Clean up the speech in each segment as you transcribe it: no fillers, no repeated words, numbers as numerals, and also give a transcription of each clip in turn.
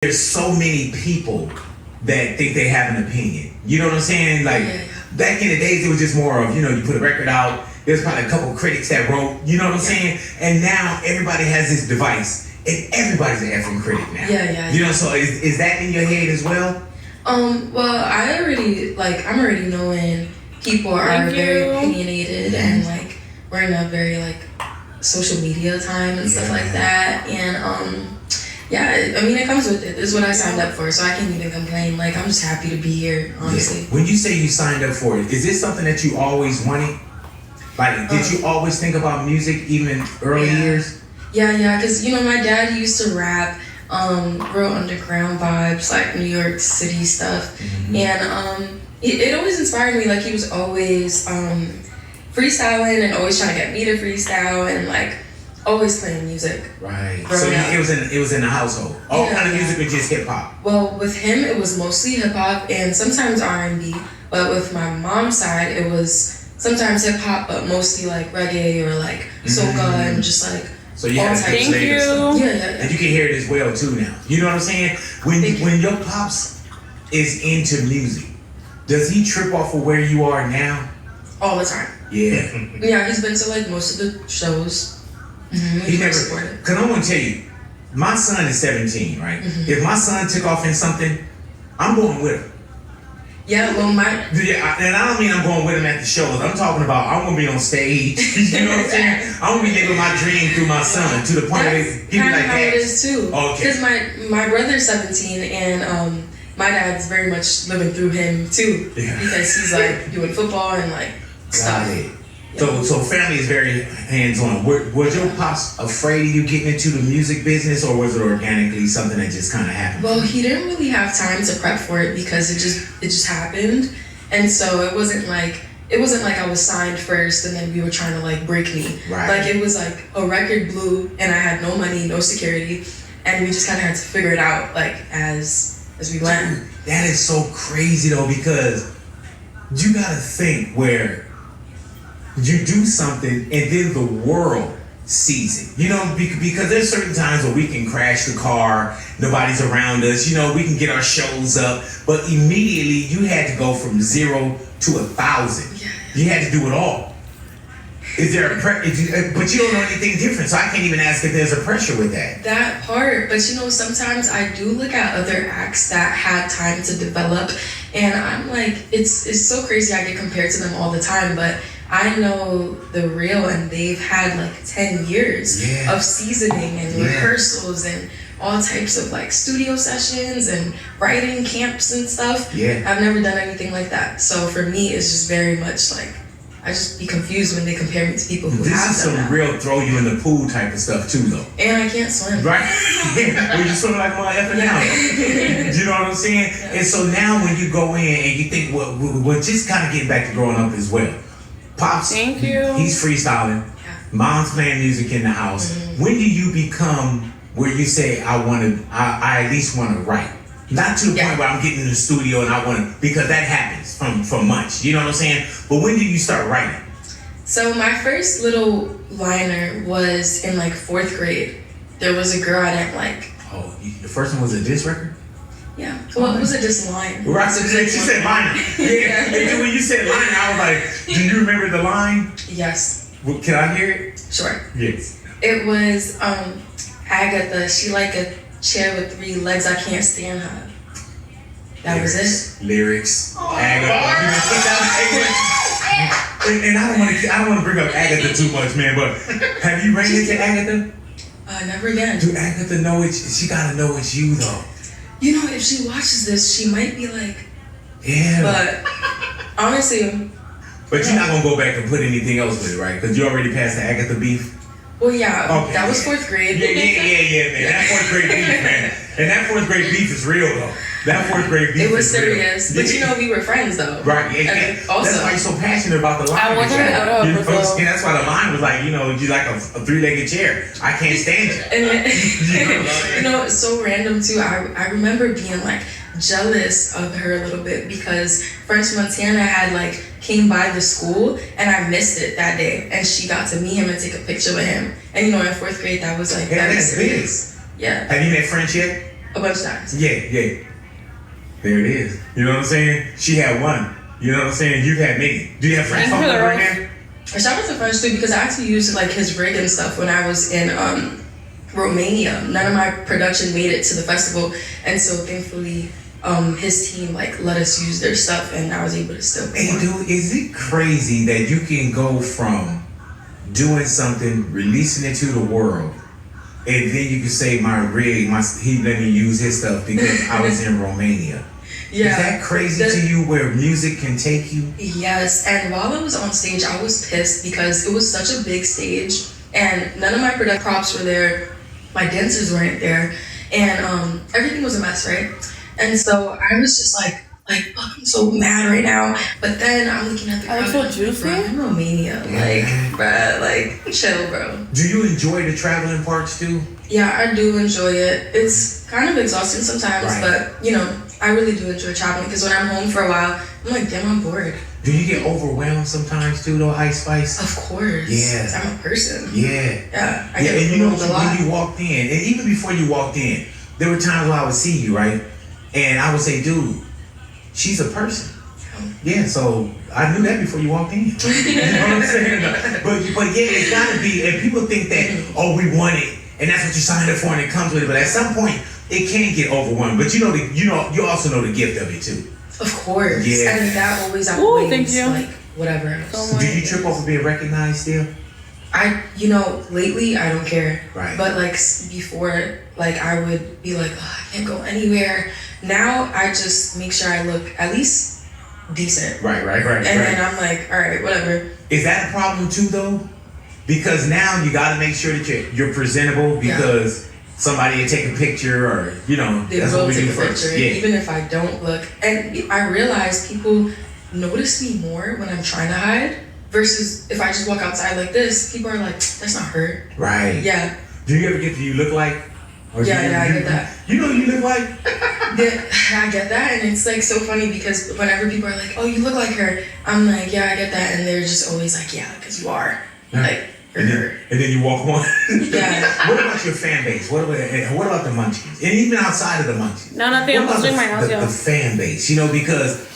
there's so many people that think they have an opinion. You know what I'm saying? Like back in the days, it was just more of, you put a record out. There's probably a couple of critics that wrote. You know what I'm saying? And now everybody has this device, and everybody's an effing critic now. You know, so is that in your head as well? Well, I'm already knowing people are very opinionated and like we're in a very like social media time and stuff like that. And I mean, it comes with it. This is what I signed up for, so I can't even complain. Like, I'm just happy to be here, honestly. When you say you signed up for it, is this something that you always wanted? Like, did you always think about music even early years? Yeah, because, my dad used to rap, real underground vibes, like New York City stuff. And it always inspired me. Like, he was always freestyling and always trying to get me to freestyle and, like, always playing music. Right. So it was in the household. All kind of music or just hip hop? Well, with him, it was mostly hip hop and sometimes R&B. But with my mom's side, it was sometimes hip hop, but mostly like reggae or like soca and just like so you have thank you. And you can hear it as well too now. You know what I'm saying? When your pops is into music, does he trip off of where you are now? All the time. Yeah, he's been to like most of the shows. He never supported. Because I want to tell you, my son is 17, right? If my son took off in something, I'm going with him. Yeah, well, and I don't mean I'm going with him at the shows. I'm talking about I'm going to be on stage. You know what I'm saying? I'm going to be living my dream through my son to the point where he'd be like, how it is too. Okay. Because my brother's 17 and my dad's very much living through him too. Because he's like doing football and like stuff. So family is very hands-on. Was your pops afraid of you getting into the music business, or was it organically something that just kind of happened? Well, he didn't really have time to prep for it because it just happened, and so it wasn't like I was signed first and then we were trying to like break me. Right. Like it was like a record blew and I had no money, no security, and we just kind of had to figure it out like as we went. Dude, that is so crazy though, because you gotta think where you do something and then the world sees it, because there's certain times where we can crash the car, nobody's around us, we can get our shows up, but immediately you had to go from 0 to 1,000. You had to do it all. Is there but you don't know anything different, so I can't even ask if there's a pressure with that. That part, but sometimes I do look at other acts that had time to develop, and I'm like, it's so crazy. I get compared to them all the time, but I know the real, and they've had like 10 years of seasoning and rehearsals and all types of like studio sessions and writing camps and stuff. I've never done anything like that. So for me, it's just very much like, I just be confused when they compare me to people who have done that. This is some real throw you in the pool type of stuff too, though. And I can't swim. Right? Well, you swim like my effing now. You know what I'm saying? And so now when you go in and you think, well, just kind of getting back to growing up as well. Pops, thank you. He's freestyling. Mom's playing music in the house. When do you become where you say, I at least want to write? Not to the point where I'm getting in the studio and I want to, because that happens from months. You know what I'm saying? But when did you start writing? So my first little liner was in like 4th grade. There was a girl I didn't like. Oh, the first one was a diss record? Yeah. Well, it was a diss line. Right, so she said liner. And when you said liner, I was like, do you remember the line? Yes. Well, can I hear it? Sure. Yes. It was Agatha, she like a chair with 3 legs, I can't stand her. That was it. Lyrics. Agatha. And I don't want to bring up Agatha too much, man, but have you ran into Agatha? Never again. Do Agatha know it? She gotta know it's you though. If she watches this, she might be like, yeah. But honestly. But you're not gonna go back and put anything else with it, right? Because you already passed the Agatha beef. Well, yeah, that was 4th grade. Yeah, man. That 4th grade beef, man. And that 4th grade beef is real though. That 4th grade beef. It was serious, but we were friends though. Right. Yeah. Also, that's why you're so passionate about the line. I wasn't and that's why the line was like, you like a 3-legged chair. I can't stand you. And it's so random too. I remember being like jealous of her a little bit because French Montana had like came by the school and I missed it that day, and she got to meet him and take a picture with him. And in 4th grade, that was like that's big. Yeah. Have you met French yet? a bunch of times. Yeah. There it is. You know what I'm saying? She had one. You know what I'm saying? You've had many. Do you have friends from over there? Shout out to French too, because I actually used like his rig and stuff when I was in Romania. None of my production made it to the festival, and so thankfully his team like let us use their stuff, and I was able to still perform. Hey dude, is it crazy that you can go from doing something, releasing it to the world, and then you can say my rig, he let me use his stuff because I was in Romania? Yeah. Is that crazy to you where music can take you? Yes, and while I was on stage, I was pissed because it was such a big stage, and none of my product props were there, my dancers weren't there, and everything was a mess, right? And so I was just like, fuck, I'm so mad right now. But then I'm looking at the crowd. So Jauucy? Bro, I'm in Romania. Like, bruh, like, chill, bro. Do you enjoy the traveling parts too? Yeah, I do enjoy it. It's kind of exhausting sometimes, right. but, you know, I really do enjoy traveling because when I'm home for a while, I'm like, damn, I'm bored. Do you get overwhelmed sometimes too, though, Ice Spice? Of course. Yeah. I'm a person. Yeah. Yeah. I get and you know, overwhelmed a lot. when you walked in, and even before you walked in, there were times where I would see you, right? And I would say, dude, she's a person. Yeah, so I knew that before you walked in. You know what I'm saying? But yeah, it's gotta be, and people think that, oh, we want it, and that's what you signed up for, and it comes with it. But at some point, it can get overwhelmed. But you also know the gift of it too. Of course. Yeah. And that always outweighs, thank you. like, whatever else. Do you trip over being recognized still? Lately, I don't care. Right. But, like, before, like, I would be like, oh, I can't go anywhere. Now, I just make sure I look at least decent. Right. And then I'm like, all right, whatever. Is that a problem too, though? Because now you got to make sure that you're presentable because somebody will take a picture or, They that's will what we take do a first. picture, Yeah. even if I don't look. And I realize people notice me more when I'm trying to hide versus if I just walk outside like this, people are like, that's not her. Right. Yeah. Do you ever get to you look like? Or I get that. You look like? Yeah, I get that, and it's like so funny because whenever people are like, "Oh, you look like her," I'm like, "Yeah, I get that," and they're just always like, "Yeah, because you are." Yeah. Like, you're her. And then you walk on. Yeah. What about your fan base? What about the Munchies? And even outside of the Munchies? No, nothing. I'm just doing my house, the fan base, because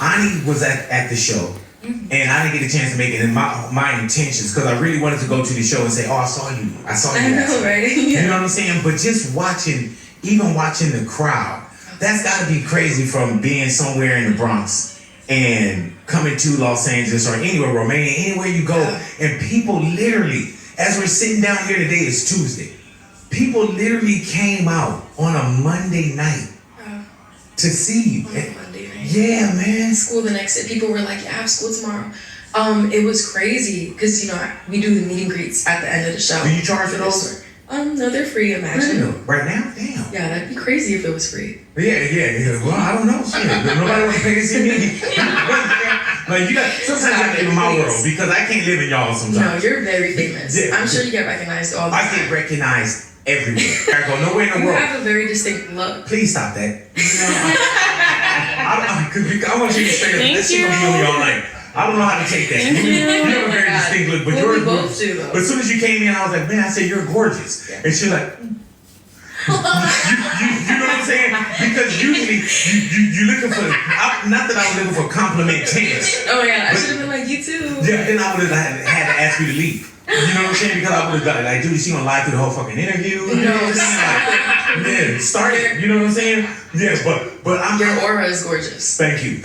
Ani was at the show. And I didn't get a chance to make it in my intentions because I really wanted to go to the show and say, oh, I saw you. I know, right? Yeah. You know what I'm saying? But just watching the crowd, that's got to be crazy from being somewhere in the Bronx and coming to Los Angeles or anywhere, Romania, anywhere you go. And people literally, as we're sitting down here today, it's Tuesday. People literally came out on a Monday night to see you. On a Monday night. Yeah, man. School the next day. People were like, yeah, I have school tomorrow. It was crazy because, we do the meet and greets at the end of the show. Do you charge for those? No, they're free, imagine. Right now? Damn. Yeah, that'd be crazy if it was free. Yeah. Well, I don't know. Shit. Nobody wants to pay to see me. Sometimes I live in my world because I can't live in y'all sometimes. No, you're very famous. Yeah. I'm sure you get recognized all the time. I get recognized everywhere. I go nowhere in the world. You have a very distinct look. Please stop that. I want you to straight up. This shit gonna be on me all night. I don't know how to take that. You have a very distinct look, but we both do, though. But as soon as you came in, I was like, man, I said you're gorgeous, and she's like, you know what I'm saying? Because usually you looking for not that I was looking for compliment chance. Oh my god, I should have been like you too. Yeah, then I would have had to ask you to leave. You know what I'm saying? Because I would have done it. Like, dude, she gonna lie through the whole fucking interview. You know what I'm saying? Like, start it. You know what I'm saying? Yeah, but your aura is gorgeous. Thank you.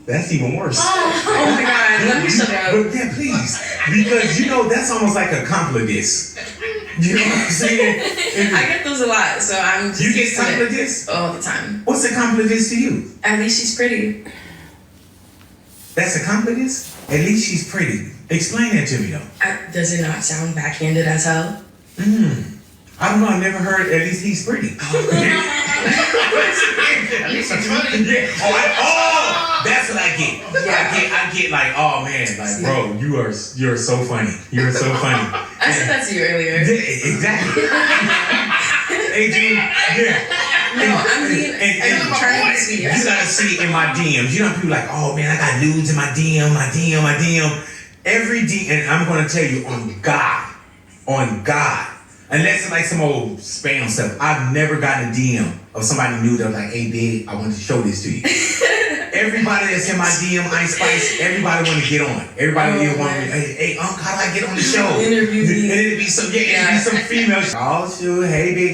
That's even worse. Oh my god, let me shut up. But yeah, please. Because that's almost like a compliment. You know what I'm saying? I get those a lot, so I'm just You get used to it compliments? all the time. What's a compliment to you? At least she's pretty. That's a compliment? At least she's pretty. Explain that to me though. Does it not sound backhanded as hell? I don't know. I never heard. At least he's pretty. At least he's funny. Yeah. Oh, that's what I get. Yeah. I get like, oh man, like bro, you're so funny. You're so funny. I said that to you earlier. Yeah, exactly. Hey, Gene. Yeah. No, I'm being. I'm trying to be sweet. You gotta see it in my DMs. People like, oh man, I got nudes in my DM, my DM. Every DM, and I'm gonna tell you on God, unless it's like some old spam stuff, I've never gotten a DM of somebody new that was like, hey, big, I wanted to show this to you. Everybody that's in my DM, Ice Spice, everybody want to get on. Everybody want to, hey, how do I get on the show? Interview me. And it'd be some, it'd be some female. Oh, shoot, hey, big.